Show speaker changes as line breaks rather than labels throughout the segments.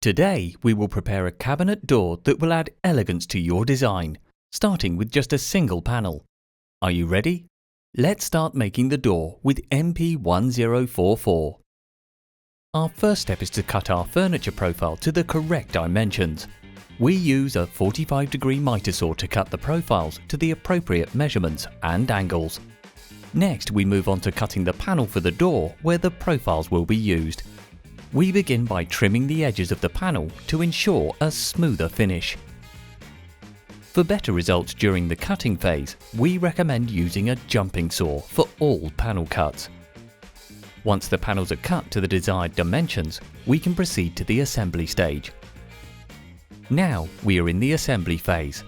Today we will prepare a cabinet door that will add elegance to your design, starting with just a single panel. Are you ready? Let's start making the door with MP-1044. Our first step is to cut our furniture profile to the correct dimensions. We use a 45-degree miter saw to cut the profiles to the appropriate measurements and angles. Next, we move on to cutting the panel for the door where the profiles will be used. We begin by trimming the edges of the panel to ensure a smoother finish. For better results during the cutting phase, we recommend using a jumping saw for all panel cuts. Once the panels are cut to the desired dimensions, we can proceed to the assembly stage. Now we are in the assembly phase.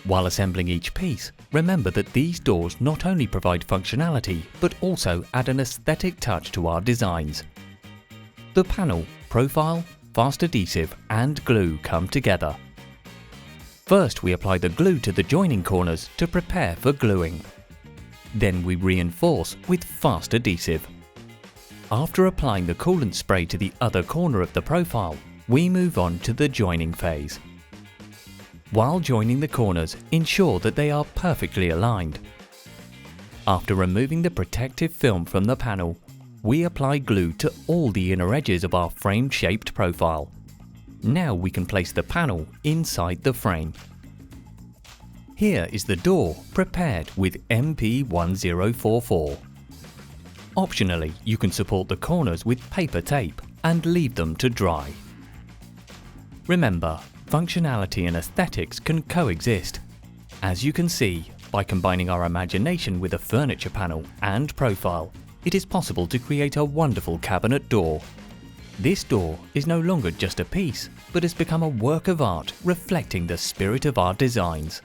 While assembling each piece, remember that these doors not only provide functionality but also add an aesthetic touch to our designs. The panel, profile, fast adhesive and glue come together. First we apply the glue to the joining corners to prepare for gluing. Then we reinforce with fast adhesive. After applying the coolant spray to the other corner of the profile, we move on to the joining phase. While joining the corners, ensure that they are perfectly aligned. After removing the protective film from the panel, we apply glue to all the inner edges of our frame-shaped profile. Now we can place the panel inside the frame. Here is the door prepared with MP-1044. Optionally, you can support the corners with paper tape and leave them to dry. Remember, functionality and aesthetics can coexist. As you can see, by combining our imagination with a furniture panel and profile, it is possible to create a wonderful cabinet door. This door is no longer just a piece, but has become a work of art reflecting the spirit of our designs.